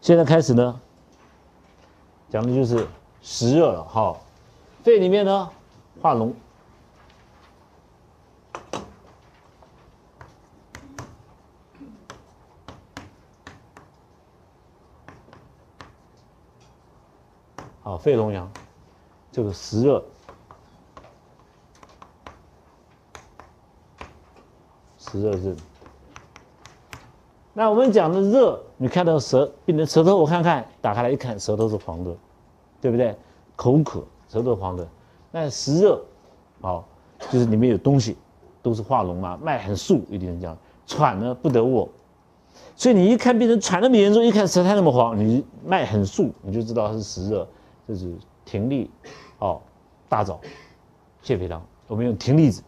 现在开始呢，讲的就是实热了。好，肺里面呢化脓。好，肺龙阳，这个实热，实热症。那我们讲的热，你看到病人舌头，我看看，打开来一看，舌头是黄的，对不对？口渴，舌头黄的。那实热，好，就是里面有东西，都是化脓嘛，脉很肃，一定是这样。喘呢不得卧，所以你一看病人喘那么严重，一看舌苔那么黄，你脉很肃，你就知道它是实热。这是葶苈，大枣、泻肺汤，我们用葶苈子，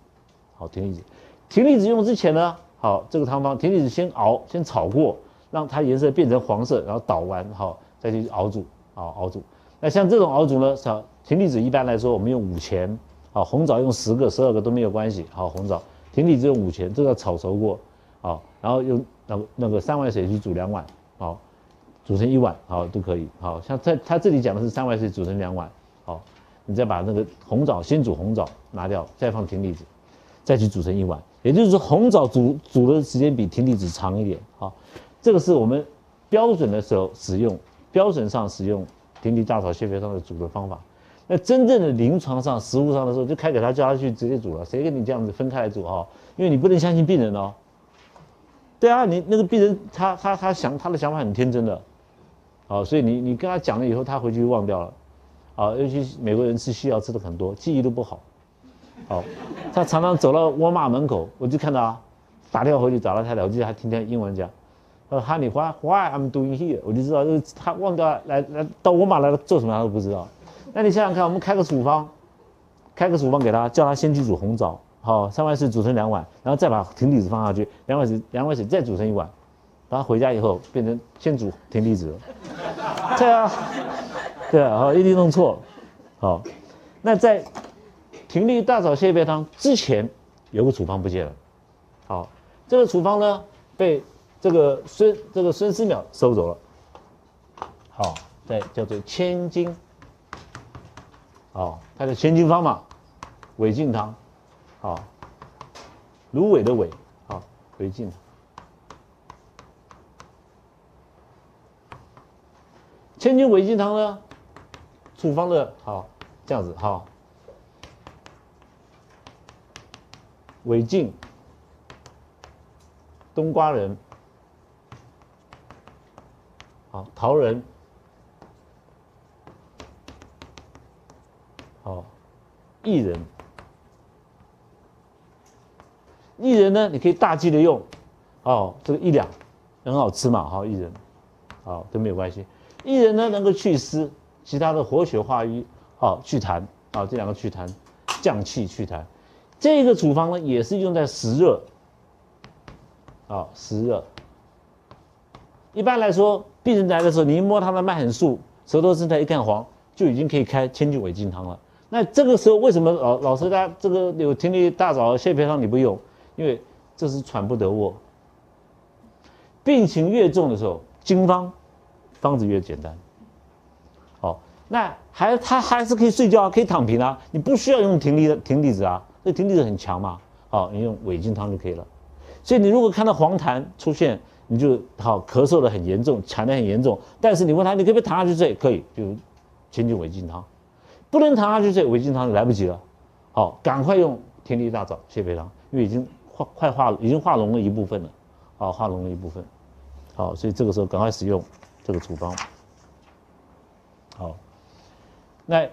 好，葶苈子。葶苈子用之前呢，好，这个汤方，葶苈子先熬，先炒过，让它颜色变成黄色，然后捣完，好，再去熬煮，熬煮。那像这种熬煮呢，葶苈子一般来说我们用5钱，好，红枣用10个、12个都没有关系，好，红枣，葶苈子用5钱，这个要炒熟过，好，然后用那个3碗水去煮2碗，好。煮成1碗，好都可以，好像他这里讲的是3碗水煮成2碗，好，你再把那个红枣先煮红枣拿掉，再放葶苈子，再去煮成1碗，也就是说红枣煮的时间比葶苈子长一点，好，这个是我们标准的时候使用，标准上使用葶苈大枣泻肺汤的煮的方法。那真正的临床上、实务上的时候，就开给他叫他去直接煮了，谁跟你这样子分开来煮啊？因为你不能相信病人哦。对啊，你那个病人他的想法很天真的。好，所以你跟他讲了以后，他回去忘掉了，啊，尤其美国人吃西药吃的很多，记忆都不好，好，他常常走到沃尔玛门口，我就看到啊，打电话回去找他太太，我记得他听见英文讲，他说 Honey, why I'm doing here， 我就知道他忘掉来到沃尔玛来做什么他都不知道。那你想想看，我们开个处方给他，叫他先去煮红枣，好，3碗水煮成2碗，然后再把葶苈子放下去，2碗水再煮成1碗。然后回家以后变成先煮葶苈子了，对啊，一定弄错，好，那在葶苈大枣泻肺汤之前有个处方不见了，好，这个处方呢被这个孙思邈收走了，好，再叫做千金，好，它的千金方嘛，韦劲汤，好，芦苇的苇，好，韦劲汤。千金韦劲汤呢，处方的好这样子好，韦劲，冬瓜仁，好桃仁，好薏仁，薏仁呢你可以大剂的用，哦这个1两很好吃嘛，好薏仁，好都没有关系。薏仁呢能够祛湿，其他的活血化瘀，好祛痰，啊这2个祛痰，降气祛痰。这个处方呢也是用在实热，啊实热。一般来说，病人来的时候，你一摸他的脉很肃，舌头身材一看黄，就已经可以开千金韦劲汤了。那这个时候为什么老师他这个有葶苈大枣泻肺汤你不用？因为这是喘不得卧。病情越重的时候，经方子越简单，好，那他还是可以睡觉啊，可以躺平啊，你不需要用葶苈子啊，这葶苈子很强嘛，好，你用韦劲汤就可以了。所以你如果看到黄痰出现，你就好咳嗽的很严重，喘的很严重，但是你问他你可不可以躺下去睡？可以，就千金韦劲汤。不能躺下去睡，韦劲汤就来不及了，好，赶快用葶苈大枣泻肺汤，因为已经化脓了一部分了，好，化脓了一部分，好，所以这个时候赶快使用这个处方，好，那